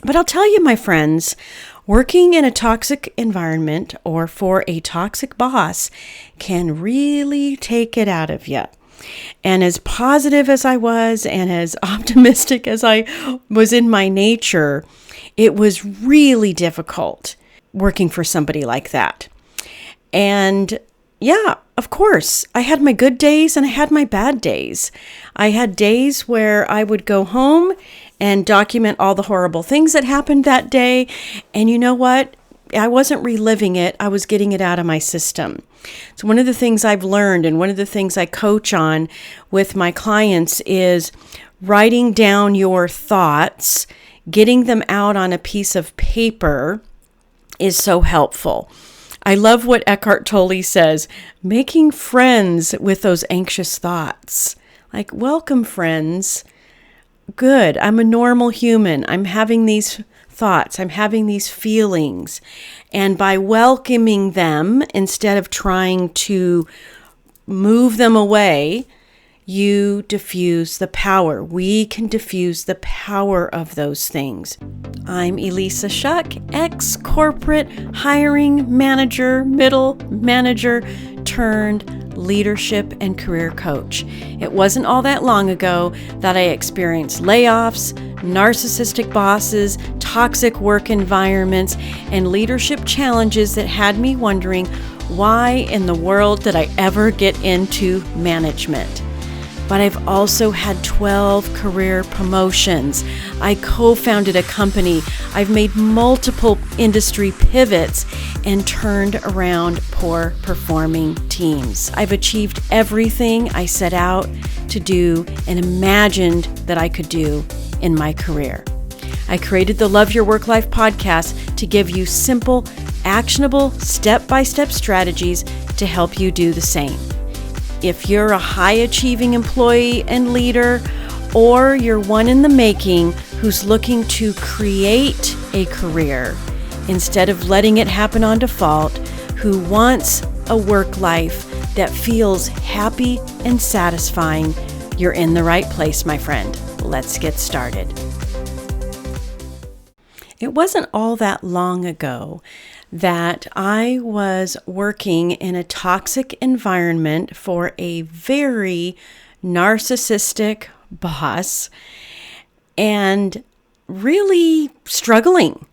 But I'll tell you, my friends, working in a toxic environment or for a toxic boss can really take it out of you. And as positive as I was and as optimistic as I was in my nature, it was really difficult working for somebody like that. And yeah, of course, I had my good days and I had my bad days. I had days where I would go home and document all the horrible things that happened that day. And you know what? I wasn't reliving it. I was getting it out of my system. So one of the things I've learned and one of the things I coach on with my clients is writing down your thoughts, getting them out on a piece of paper is so helpful. I love what Eckhart Tolle says, making friends with those anxious thoughts. Like, welcome, friends. Good. I'm a normal human. I'm having these thoughts. I'm having these feelings. And by welcoming them, instead of trying to move them away, you diffuse the power. We can diffuse the power of those things. I'm Elissa Shuck, ex-corporate hiring manager, middle manager turned leadership and career coach. It wasn't all that long ago that I experienced layoffs, narcissistic bosses, toxic work environments, and leadership challenges that had me wondering, why in the world did I ever get into management? But I've also had 12 career promotions. I co-founded a company. I've made multiple industry pivots and turned around poor performing teams. I've achieved everything I set out to do and imagined that I could do in my career. I created the Love Your Work Life podcast to give you simple, actionable, step-by-step strategies to help you do the same. If you're a high-achieving employee and leader, or you're one in the making who's looking to create a career instead of letting it happen on default, who wants a work life that feels happy and satisfying, you're in the right place, my friend. Let's get started. It wasn't all that long ago that I was working in a toxic environment for a very narcissistic boss and really struggling.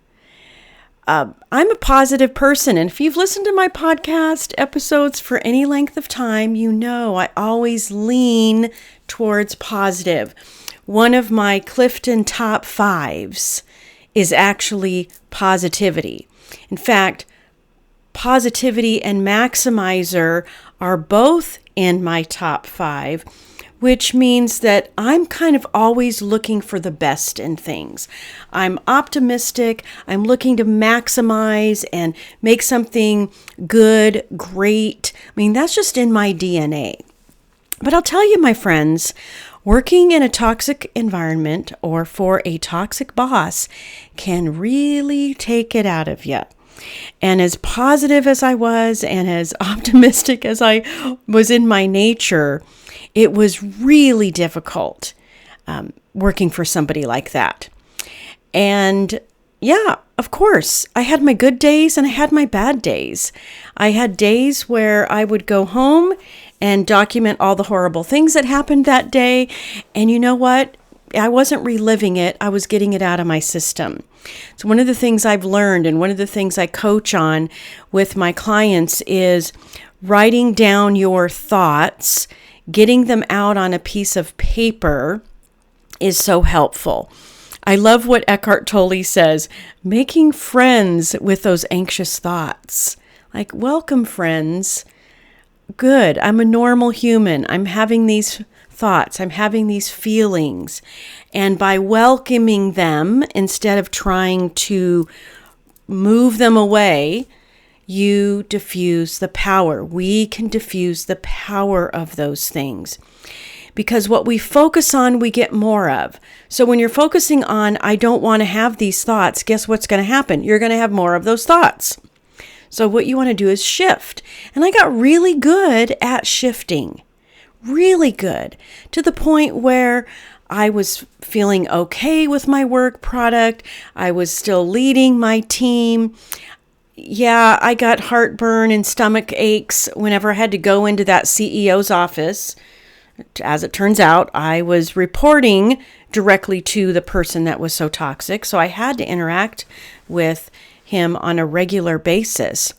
I'm a positive person, and if you've listened to my podcast episodes for any length of time, you know I always lean towards positive. One of my Clifton top fives is actually positivity. In fact, positivity and maximizer are both in my top 5, which means that I'm kind of always looking for the best in things. I'm optimistic. I'm looking to maximize and make something good, great. I mean, that's just in my DNA. But I'll tell you, my friends, working in a toxic environment or for a toxic boss can really take it out of you. And as positive as I was and as optimistic as I was in my nature, it was really difficult working for somebody like that. And yeah, of course, I had my good days and I had my bad days. I had days where I would go home and document all the horrible things that happened that day. And you know what? I wasn't reliving it. I was getting it out of my system. So one of the things I've learned and one of the things I coach on with my clients is writing down your thoughts, getting them out on a piece of paper is so helpful. I love what Eckhart Tolle says, making friends with those anxious thoughts. Like, welcome, friends. Good. I'm a normal human. I'm having these thoughts. I'm having these feelings. And by welcoming them, instead of trying to move them away, you diffuse the power. We can diffuse the power of those things. Because what we focus on, we get more of. So when you're focusing on, I don't want to have these thoughts, guess what's going to happen? You're going to have more of those thoughts. So what you want to do is shift. And I got really good at shifting. Really good. To the point where I was feeling okay with my work product. I was still leading my team. Yeah, I got heartburn and stomach aches whenever I had to go into that CEO's office. As it turns out, I was reporting directly to the person that was so toxic, so I had to interact with him on a regular basis.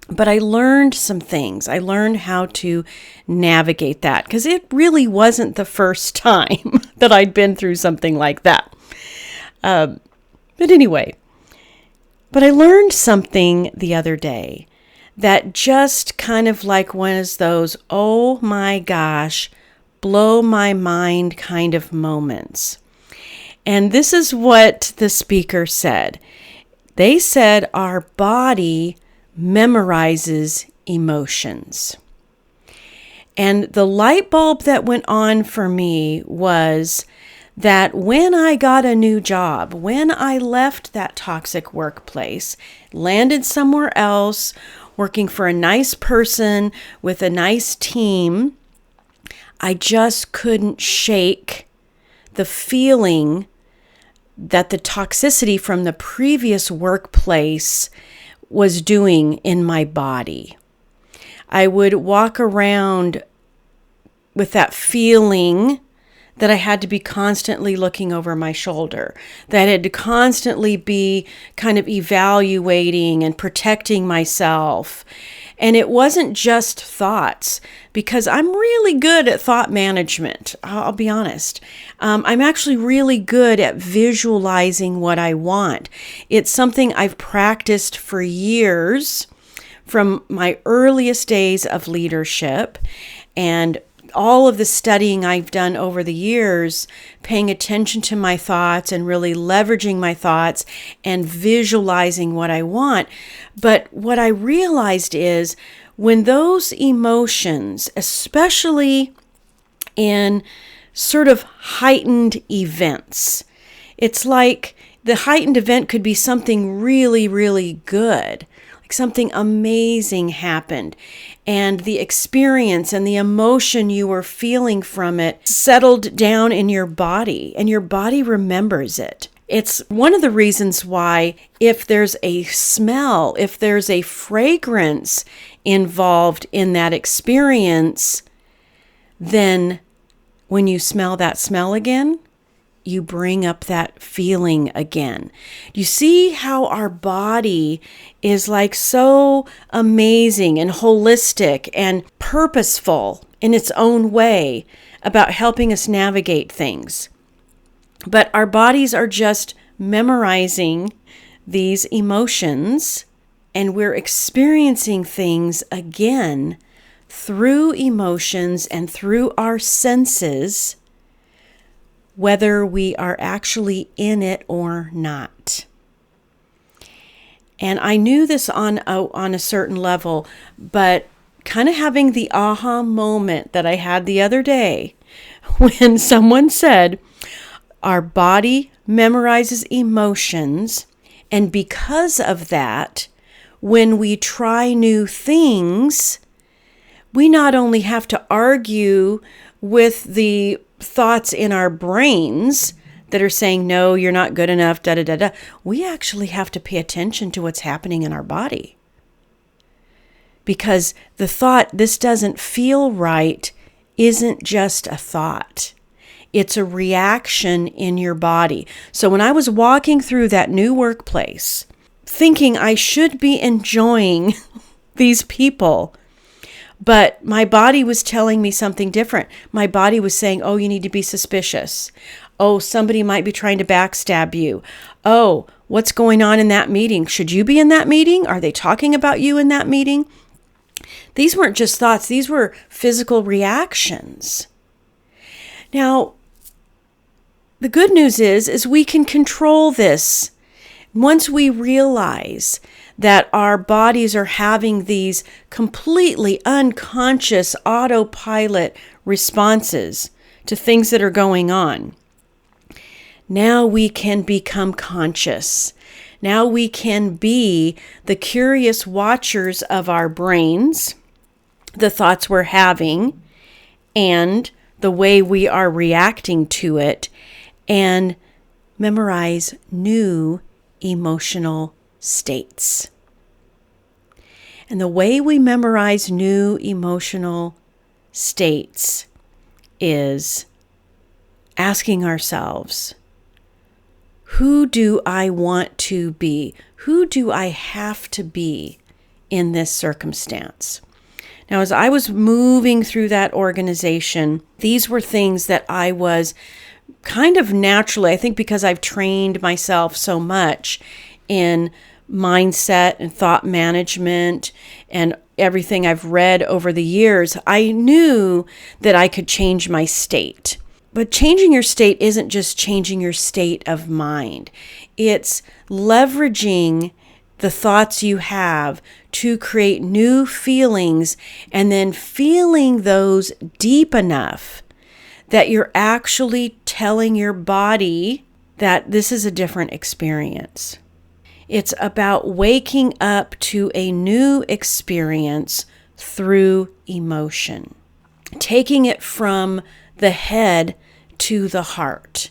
But I learned some things. I learned how to navigate that because it really wasn't the first time that I'd been through something like that. But anyway, but I learned something the other day that just kind of like one of those, oh my gosh, blow my mind kind of moments. And this is what the speaker said. They said our body memorizes emotions. And the light bulb that went on for me was that when I got a new job, when I left that toxic workplace, landed somewhere else, working for a nice person with a nice team, I just couldn't shake the feeling that the toxicity from the previous workplace was doing in my body. I would walk around with that feeling that I had to be constantly looking over my shoulder, that I had to constantly be kind of evaluating and protecting myself. And it wasn't just thoughts, because I'm really good at thought management. I'll be honest. I'm actually really good at visualizing what I want. It's something I've practiced for years from my earliest days of leadership, and all of the studying I've done over the years, paying attention to my thoughts and really leveraging my thoughts and visualizing what I want. But what I realized is when those emotions, especially in sort of heightened events, it's like the heightened event could be something really, really good. Something amazing happened, and the experience and the emotion you were feeling from it settled down in your body, and your body remembers it. It's one of the reasons why if there's a smell, if there's a fragrance involved in that experience, then when you smell that smell again, you bring up that feeling again. You see how our body is like so amazing and holistic and purposeful in its own way about helping us navigate things. But our bodies are just memorizing these emotions, and we're experiencing things again through emotions and through our senses, whether we are actually in it or not. And I knew this on a certain level, but kind of having the aha moment that I had the other day when someone said, our body memorizes emotions, and because of that, when we try new things, we not only have to argue with the thoughts in our brains that are saying, no, you're not good enough, da-da-da-da. We actually have to pay attention to what's happening in our body. Because the thought, this doesn't feel right, isn't just a thought. It's a reaction in your body. So when I was walking through that new workplace, thinking I should be enjoying these people, but my body was telling me something different. My body was saying, oh, you need to be suspicious. Oh, somebody might be trying to backstab you. Oh, what's going on in that meeting? Should you be in that meeting? Are they talking about you in that meeting? These weren't just thoughts. These were physical reactions. Now, the good news is we can control this. Once we realize that our bodies are having these completely unconscious autopilot responses to things that are going on, now we can become conscious. Now we can be the curious watchers of our brains, the thoughts we're having, and the way we are reacting to it, and memorize new emotional states. And the way we memorize new emotional states is asking ourselves, who do I want to be? Who do I have to be in this circumstance? Now, as I was moving through that organization, these were things that I was kind of naturally, I think because I've trained myself so much in mindset and thought management and everything I've read over the years, I knew that I could change my state. But changing your state isn't just changing your state of mind. It's leveraging the thoughts you have to create new feelings and then feeling those deep enough that you're actually telling your body that this is a different experience. It's about waking up to a new experience through emotion, taking it from the head to the heart,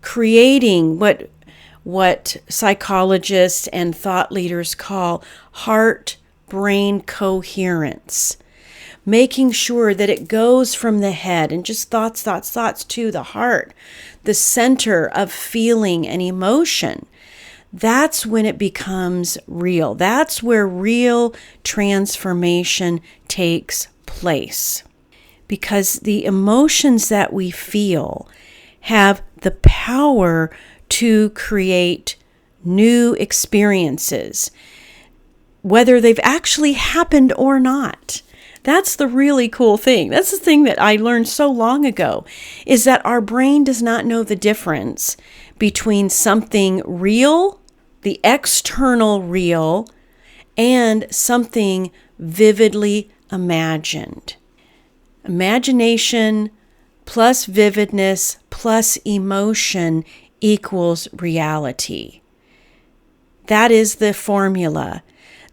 creating what psychologists and thought leaders call heart-brain coherence, making sure that it goes from the head and just thoughts to the heart, the center of feeling and emotion. That's when it becomes real. That's where real transformation takes place. Because the emotions that we feel have the power to create new experiences, whether they've actually happened or not. That's the really cool thing. That's the thing that I learned so long ago, is that our brain does not know the difference between something real, the external real, and something vividly imagined. Imagination plus vividness plus emotion equals reality. That is the formula.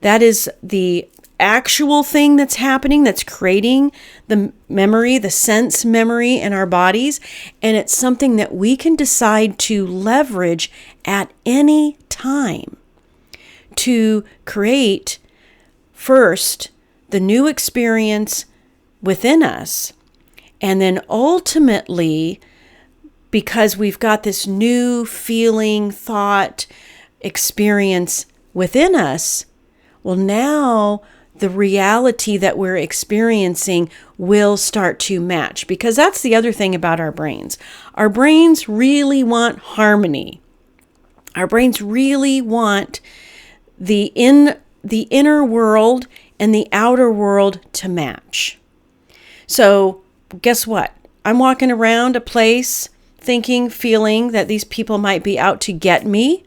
That is the actual thing that's happening, that's creating the memory, the sense memory in our bodies. And it's something that we can decide to leverage at any time to create first the new experience within us. And then ultimately, because we've got this new feeling, thought, experience within us, well, now the reality that we're experiencing will start to match. Because that's the other thing about our brains. Our brains really want harmony. Our brains really want the inner world and the outer world to match. So guess what? I'm walking around a place thinking, feeling that these people might be out to get me.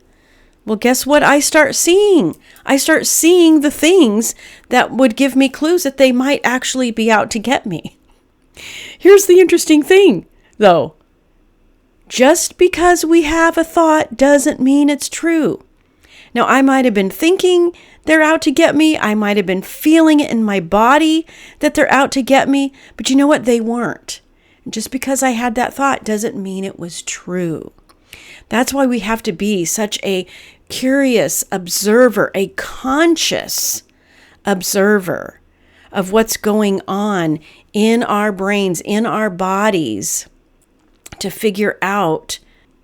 Well, guess what I start seeing? I start seeing the things that would give me clues that they might actually be out to get me. Here's the interesting thing, though. Just because we have a thought doesn't mean it's true. Now, I might have been thinking they're out to get me. I might have been feeling it in my body that they're out to get me. But you know what? They weren't. And just because I had that thought doesn't mean it was true. That's why we have to be such a curious observer, a conscious observer of what's going on in our brains, in our bodies, to figure out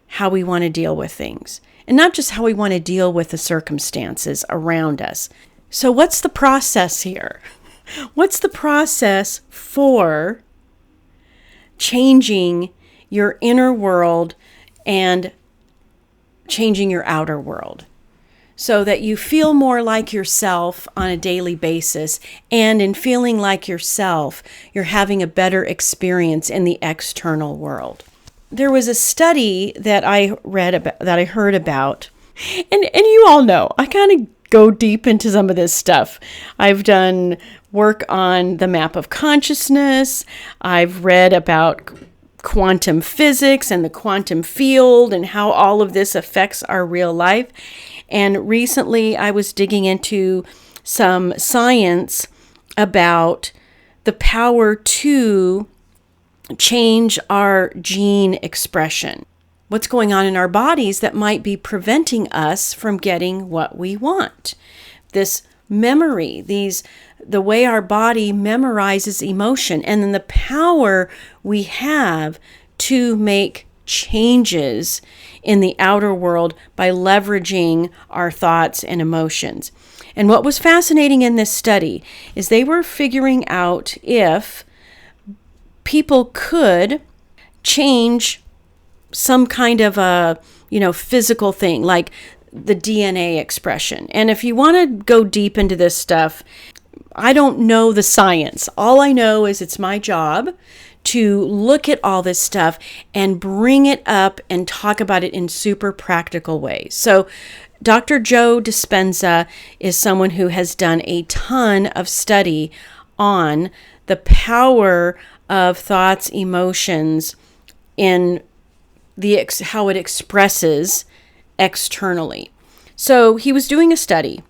how we want to deal with things. And not just how we want to deal with the circumstances around us. So what's the process here? What's the process for changing your inner world and changing your outer world so that you feel more like yourself on a daily basis, and in feeling like yourself, you're having a better experience in the external world? There was a study that I read about, that I heard about, and you all know, I kind of go deep into some of this stuff. I've done work on the map of consciousness. I've read about quantum physics and the quantum field and how all of this affects our real life. And recently I was digging into some science about the power to change our gene expression. What's going on in our bodies that might be preventing us from getting what we want. This memory, the way our body memorizes emotion, and then the power we have to make changes in the outer world by leveraging our thoughts and emotions. And what was fascinating in this study is they were figuring out if people could change some kind of a, physical thing, like the DNA expression. And if you want to go deep into this stuff, I don't know the science. All I know is it's my job to look at all this stuff and bring it up and talk about it in super practical ways. So Dr. Joe Dispenza is someone who has done a ton of study on the power of thoughts, emotions in how it expresses externally. So he was doing a study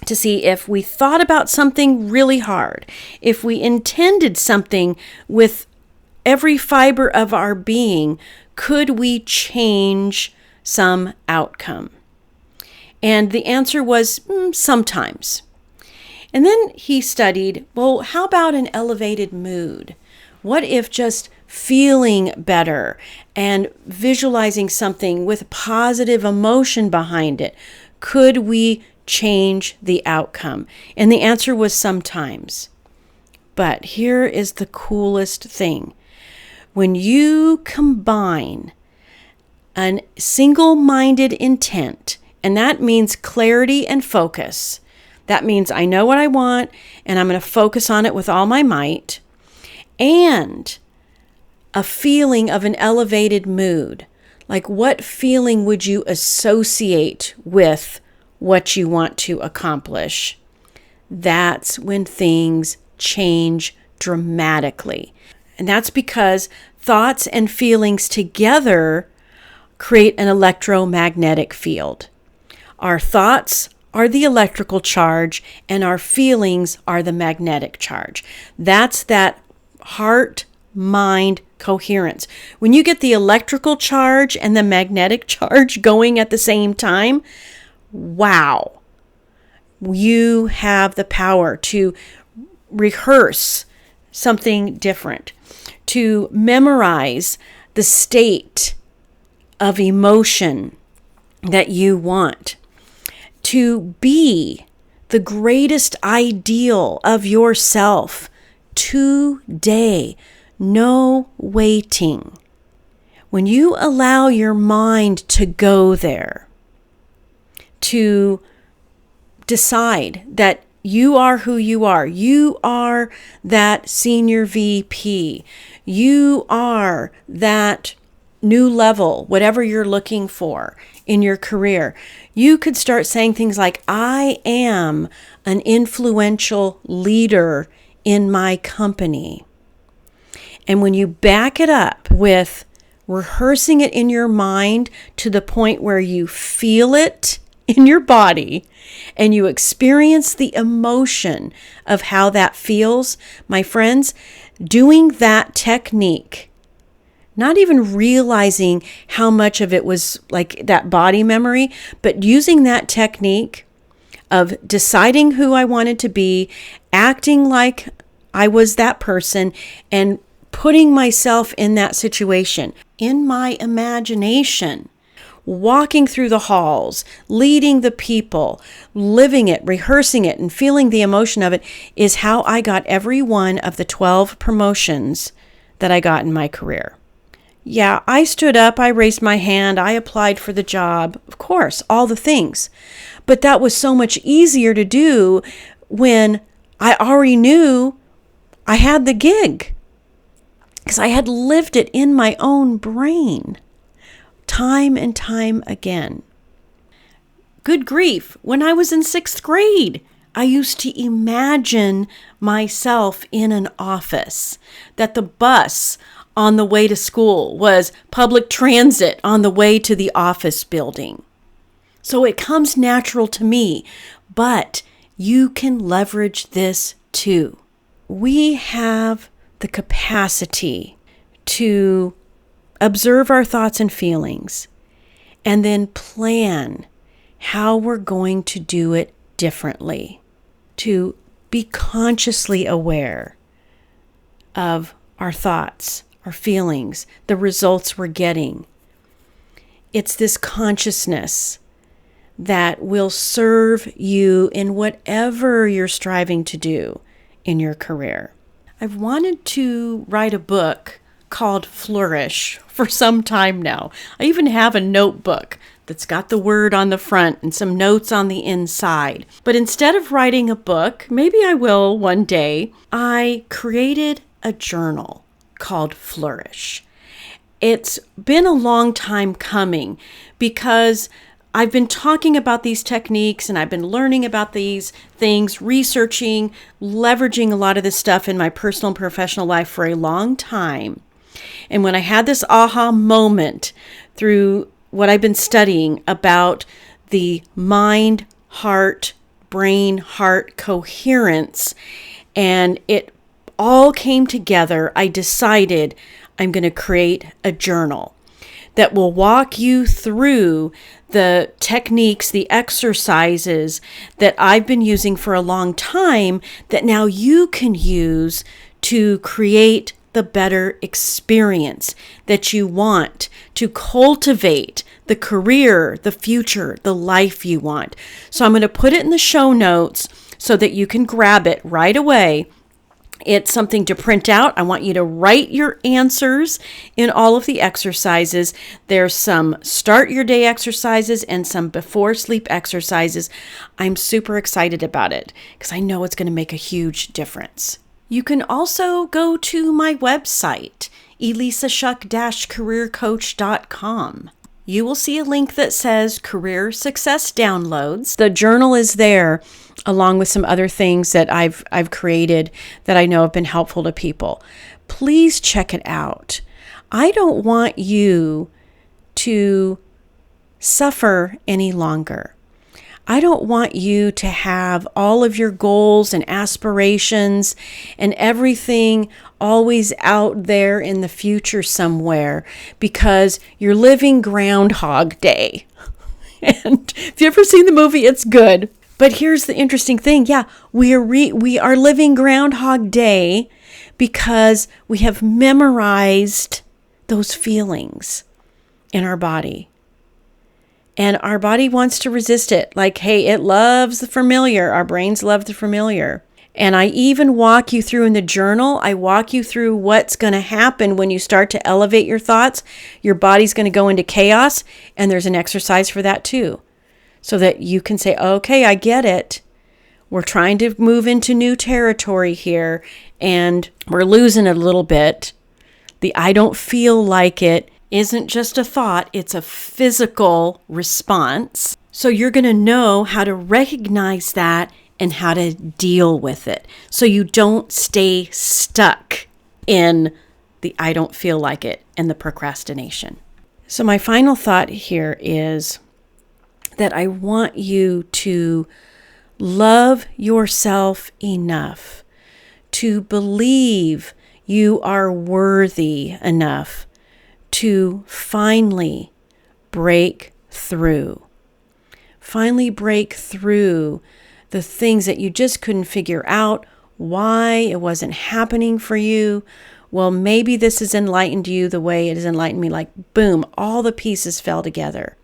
to see if we thought about something really hard, if we intended something with every fiber of our being, could we change some outcome? And the answer was sometimes. And then he studied, well, how about an elevated mood? What if just feeling better and visualizing something with positive emotion behind it, could we change the outcome? And the answer was sometimes. But here is the coolest thing. When you combine a single-minded intent, and that means clarity and focus, that means I know what I want and I'm going to focus on it with all my might, and a feeling of an elevated mood. Like, what feeling would you associate with what you want to accomplish? That's when things change dramatically. And that's because thoughts and feelings together create an electromagnetic field. Our thoughts are the electrical charge and our feelings are the magnetic charge. That's that heart-mind coherence. When you get the electrical charge and the magnetic charge going at the same time, wow, you have the power to rehearse something different, to memorize the state of emotion that you want, to be the greatest ideal of yourself today. No waiting. When you allow your mind to go there, to decide that you are who you are that senior VP, you are that new level, whatever you're looking for in your career, you could start saying things like, I am an influential leader in my company. And when you back it up with rehearsing it in your mind to the point where you feel it in your body and you experience the emotion of how that feels, my friends, doing that technique, not even realizing how much of it was like that body memory, but using that technique of deciding who I wanted to be, acting like I was that person, and putting myself in that situation, in my imagination, walking through the halls, leading the people, living it, rehearsing it, and feeling the emotion of it, is how I got every one of the 12 promotions that I got in my career. Yeah, I stood up, I raised my hand, I applied for the job, of course, all the things. But that was so much easier to do when I already knew I had the gig, because I had lived it in my own brain time and time again. Good grief, when I was in 6th grade, I used to imagine myself in an office, that the bus on the way to school was public transit on the way to the office building. So it comes natural to me, but you can leverage this too. We have the capacity to observe our thoughts and feelings and then plan how we're going to do it differently, to be consciously aware of our thoughts, our feelings, the results we're getting. It's this consciousness that will serve you in whatever you're striving to do in your career. I've wanted to write a book called Flourish for some time now. I even have a notebook that's got the word on the front and some notes on the inside. But instead of writing a book, maybe I will one day, I created a journal called Flourish. It's been a long time coming because I've been talking about these techniques and I've been learning about these things, researching, leveraging a lot of this stuff in my personal and professional life for a long time. And when I had this aha moment through what I've been studying about the mind, heart, brain, heart coherence, and it all came together, I decided I'm going to create a journal that will walk you through the techniques, the exercises that I've been using for a long time that now you can use to create the better experience that you want, to cultivate the career, the future, the life you want. So I'm going to put it in the show notes so that you can grab it right away. It's something to print out. I want you to write your answers in all of the exercises. There's some start your day exercises and some before sleep exercises. I'm super excited about it because I know it's going to make a huge difference. You can also go to my website, elissashuck-careercoach.com. You will see a link that says Career Success Downloads. The journal is there along with some other things that I've created that I know have been helpful to people. Please check it out. I don't want you to suffer any longer. I don't want you to have all of your goals and aspirations and everything always out there in the future somewhere because you're living Groundhog Day. And if you've ever seen the movie, it's good. But here's the interesting thing. Yeah, we are living Groundhog Day because we have memorized those feelings in our body. And our body wants to resist it. Like, hey, it loves the familiar. Our brains love the familiar. And I even walk you through in the journal, I walk you through what's going to happen when you start to elevate your thoughts. Your body's going to go into chaos. And there's an exercise for that too. So that you can say, okay, I get it. We're trying to move into new territory here. And we're losing it a little bit. The I don't feel like it isn't just a thought, it's a physical response. So you're going to know how to recognize that and how to deal with it. So you don't stay stuck in the I don't feel like it and the procrastination. So my final thought here is that I want you to love yourself enough to believe you are worthy enough to finally break through. Finally break through the things that you just couldn't figure out, why it wasn't happening for you. Well, maybe this has enlightened you the way it has enlightened me, like boom, all the pieces fell together.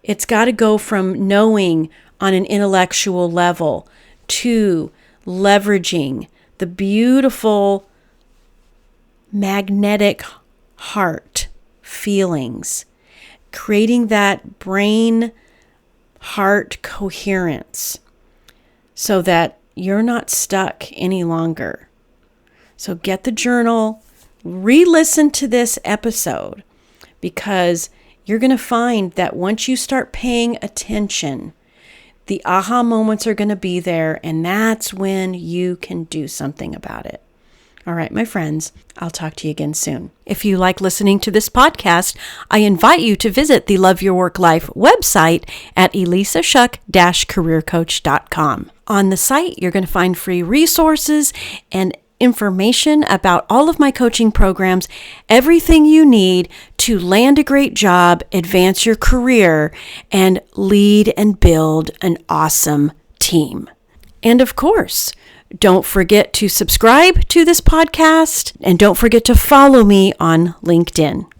It's got to go from knowing on an intellectual level to leveraging the beautiful magnetic heart feelings, creating that brain heart coherence so that you're not stuck any longer. So get the journal, re-listen to this episode, because you're going to find that once you start paying attention, the aha moments are going to be there, and that's when you can do something about it. All right, my friends, I'll talk to you again soon. If you like listening to this podcast, I invite you to visit the Love Your Work Life website at elissashuck-careercoach.com. On the site, you're going to find free resources and information about all of my coaching programs, everything you need to land a great job, advance your career, and lead and build an awesome team. And of course, don't forget to subscribe to this podcast, and don't forget to follow me on LinkedIn.